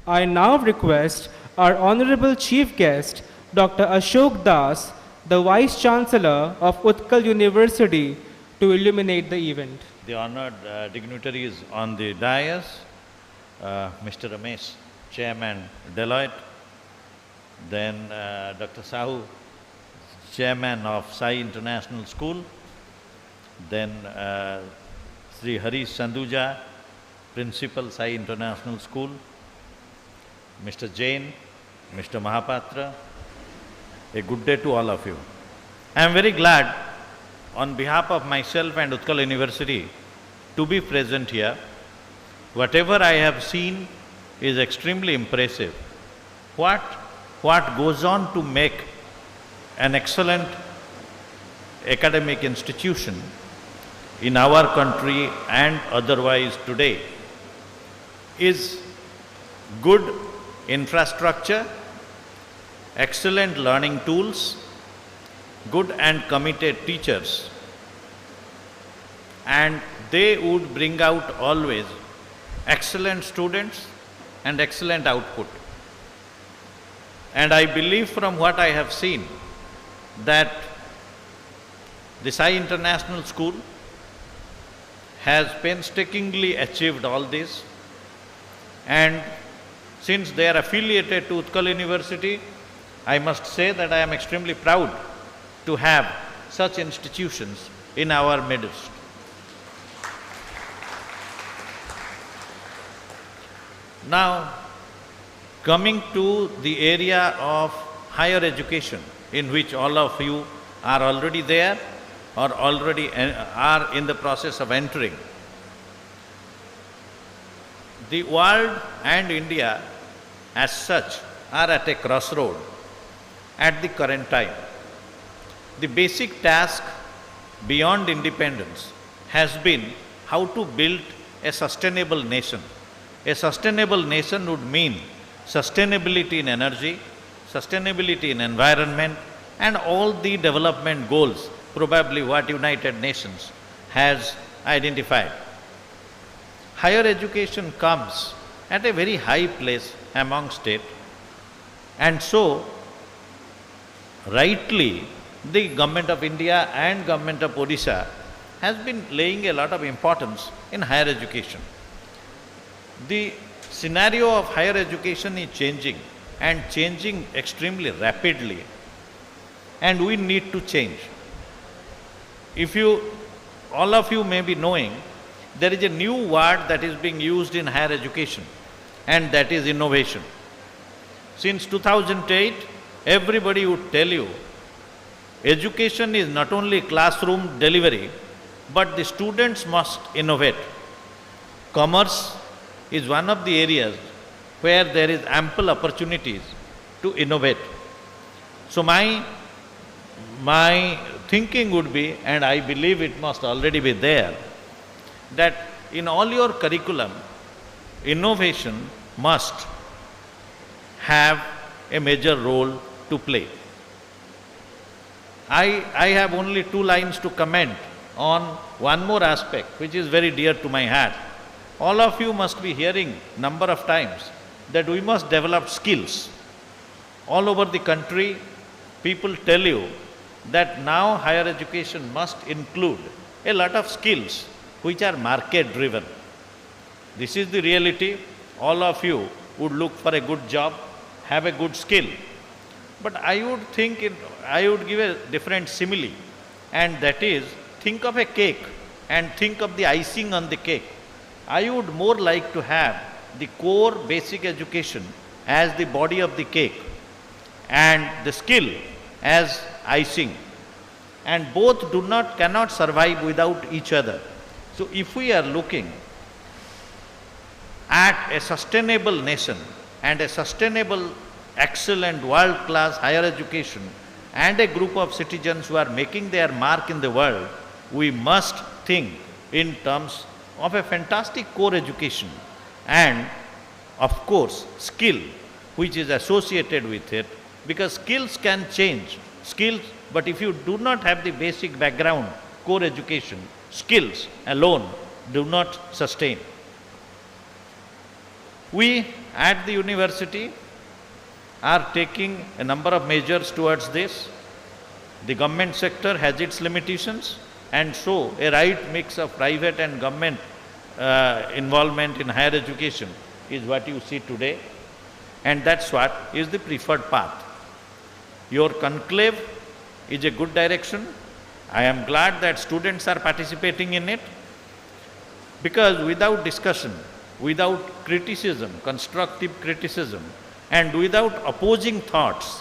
I now request our Honorable Chief Guest, Dr. Ashok Das, the Vice Chancellor of Utkal University, to illuminate the event. The honored dignitaries on the dais, Mr. Ramesh, Chairman Deloitte, then Dr. Sahu, Chairman of Sai International School, then Sri Harish Sandhuja, Principal Sai International School, Mr. Jain, Mr. Mahapatra, a good day to all of you. I am very glad on behalf of myself and Utkal University to be present here. Whatever I have seen is extremely impressive. What goes on to make an excellent academic institution in our country and otherwise today is good infrastructure, excellent learning tools, good and committed teachers, and they would bring out always excellent students and excellent output. And I believe from what I have seen that the Sai International School has painstakingly achieved all this, and since they are affiliated to Utkal University, I must say that I am extremely proud to have such institutions in our midst. Now, coming to the area of higher education, in which all of you are already there or already are in the process of entering. The world and India as such are at a crossroad at the current time. The basic task beyond independence has been how to build a sustainable nation. A sustainable nation would mean sustainability in energy, sustainability in environment, and all the development goals, probably what United Nations has identified. Higher education comes at a very high place amongst it, and so rightly the Government of India and Government of Odisha has been laying a lot of importance in higher education. The scenario of higher education is changing, and changing extremely rapidly, and we need to change. All of you may be knowing, there is a new word that is being used in higher education, and that is innovation. Since 2008, everybody would tell you, education is not only classroom delivery, but the students must innovate. Commerce is one of the areas where there is ample opportunities to innovate. So my thinking would be, and I believe it must already be there, that in all your curriculum, innovation must have a major role to play. I have only 2 lines to comment on one more aspect which is very dear to my heart. All of you must be hearing number of times that we must develop skills. All over the country, people tell you that now higher education must include a lot of skills which are market driven. This is the reality. All of you would look for a good job, have a good skill. But I would give a different simile, and that is, think of a cake and think of the icing on the cake. I would more like to have the core basic education as the body of the cake and the skill as icing, and both cannot survive without each other. So if we are looking at a sustainable nation and a sustainable, excellent, world-class higher education and a group of citizens who are making their mark in the world, we must think in terms of a fantastic core education and, of course, skill which is associated with it, because skills can change. But if you do not have the basic background, core education, skills alone do not sustain. We at the university are taking a number of measures towards this. The government sector has its limitations, and so a right mix of private and government involvement in higher education is what you see today, and that's what is the preferred path. Your conclave is a good direction. I am glad that students are participating in it, because without discussion, without criticism, constructive criticism, and without opposing thoughts,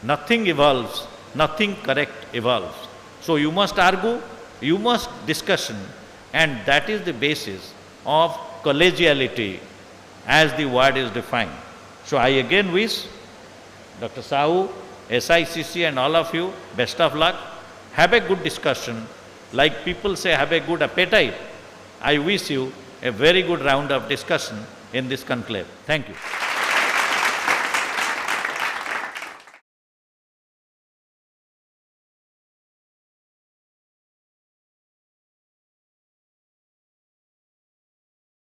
nothing evolves, nothing correct evolves. So you must argue, you must discussion, and that is the basis of collegiality as the word is defined. So I again wish Dr. Sahu, SICC and all of you best of luck. Have a good discussion. Like people say, have a good appetite. I wish you a very good round of discussion in this conclave. Thank you.